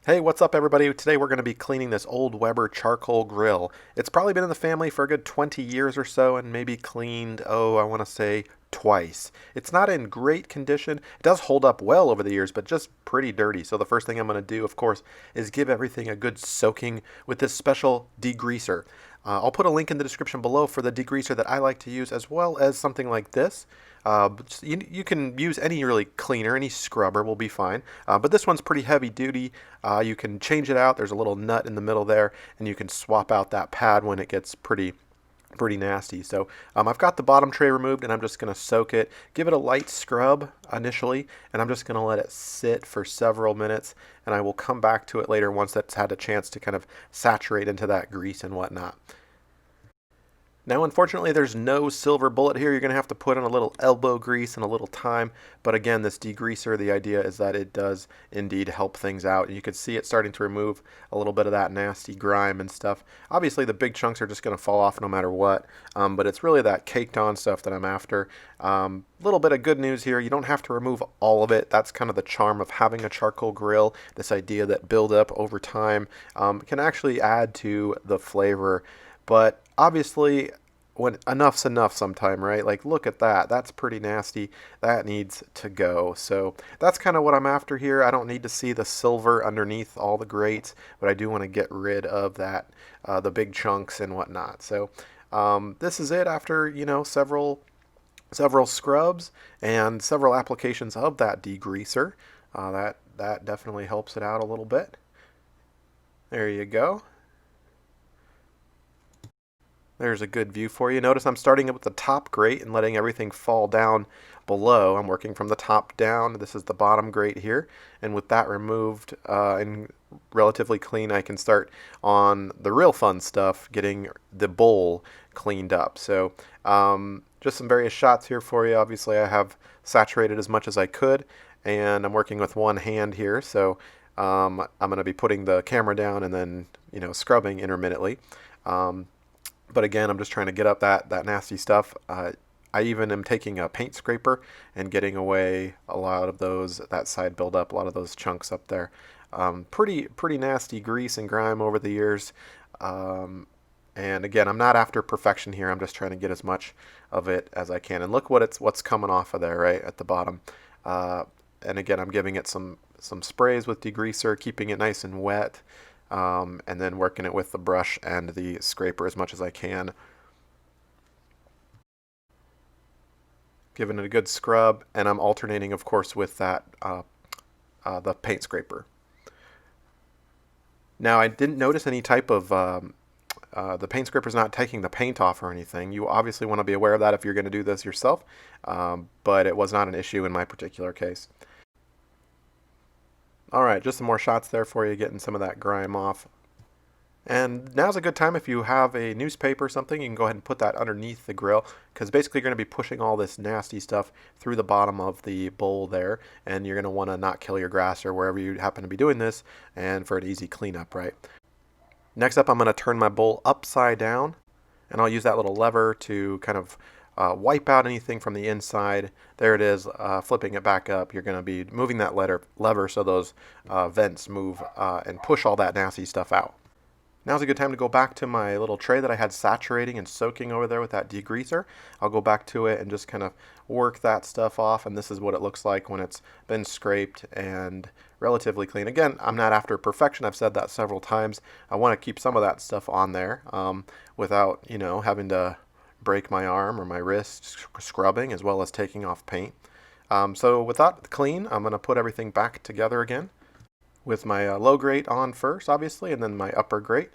Hey, what's up everybody? Today we're going to be cleaning this old Weber charcoal grill. It's probably been in the family for a good 20 years or so and maybe cleaned, I want to say twice. It's not in great condition. It does hold up well over the years, but just pretty dirty. So the first thing I'm going to do, of course, is give everything a good soaking with this special degreaser. I'll put a link in the description below for the degreaser that I like to use, as well as something like this. You can use any really cleaner, any scrubber will be fine. But this one's pretty heavy duty. You can change it out. There's a little nut in the middle there, and you can swap out that pad when it gets pretty nasty. So I've got the bottom tray removed, and I'm just going to soak it, give it a light scrub initially, and I'm just going to let it sit for several minutes, and I will come back to it later once that's had a chance to kind of saturate into that grease and whatnot. Now, unfortunately, there's no silver bullet here. You're going to have to put in a little elbow grease and a little time. But again, this degreaser, the idea is that it does indeed help things out. And you can see it starting to remove a little bit of that nasty grime and stuff. Obviously, the big chunks are just going to fall off no matter what. But it's really that caked on stuff that I'm after. Little bit of good news here. You don't have to remove all of it. That's kind of the charm of having a charcoal grill. This idea that build up over time can actually add to the flavor. But obviously, when enough's enough sometime, right? Like, look at that. That's pretty nasty. That needs to go. So that's kind of what I'm after here. I don't need to see the silver underneath all the grates, but I do want to get rid of that, the big chunks and whatnot. So this is it after, several scrubs and several applications of that degreaser. That definitely helps it out a little bit. There you go. There's a good view for you. Notice I'm starting with the top grate and letting everything fall down below. I'm working from the top down. This is the bottom grate here. And with that removed and relatively clean, I can start on the real fun stuff, getting the bowl cleaned up. So just some various shots here for you. Obviously, I have saturated as much as I could, and I'm working with one hand here. So I'm going to be putting the camera down and then, scrubbing intermittently. But again, I'm just trying to get up that nasty stuff. I even am taking a paint scraper and getting away a lot of that side buildup, a lot of those chunks up there. Pretty nasty grease and grime over the years. And again, I'm not after perfection here. I'm just trying to get as much of it as I can. And look what's coming off of there, right at the bottom. And again, I'm giving it some sprays with degreaser, keeping it nice and wet. And then working it with the brush and the scraper as much as I can. Giving it a good scrub, and I'm alternating, of course, with that the paint scraper. Now, I didn't notice any type of the paint scraper is not taking the paint off or anything. You obviously want to be aware of that if you're going to do this yourself, but it was not an issue in my particular case. Alright, just some more shots there for you, getting some of that grime off. And now's a good time if you have a newspaper or something, you can go ahead and put that underneath the grill, because basically you're going to be pushing all this nasty stuff through the bottom of the bowl there, and you're going to want to not kill your grass or wherever you happen to be doing this, and for an easy cleanup, right? Next up, I'm going to turn my bowl upside down, and I'll use that little lever to kind of wipe out anything from the inside. There it is, flipping it back up. You're going to be moving that lever so those vents move and push all that nasty stuff out. Now's a good time to go back to my little tray that I had saturating and soaking over there with that degreaser. I'll go back to it and just kind of work that stuff off, and this is what it looks like when it's been scraped and relatively clean. Again, I'm not after perfection. I've said that several times. I want to keep some of that stuff on there without, having to break my arm or my wrist scrubbing, as well as taking off paint. So with that clean, I'm going to put everything back together again with my low grate on first, obviously, and then my upper grate.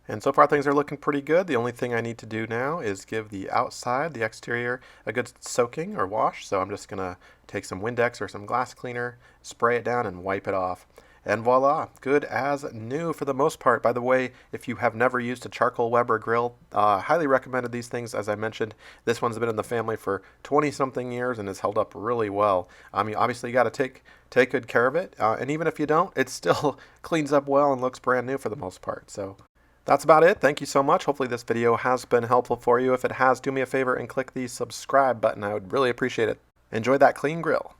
And so far things are looking pretty good. The only thing I need to do now is give the outside, the exterior, a good soaking or wash. So I'm just going to take some Windex or some glass cleaner, spray it down, and wipe it off. And voila, good as new for the most part. By the way, if you have never used a charcoal Weber grill, highly recommended these things. As I mentioned, this one's been in the family for 20-something years and has held up really well. You obviously got to take good care of it, and even if you don't, it still cleans up well and looks brand new for the most part. So that's about it. Thank you so much. Hopefully this video has been helpful for you. If it has, do me a favor and click the subscribe button. I would really appreciate it. Enjoy that clean grill.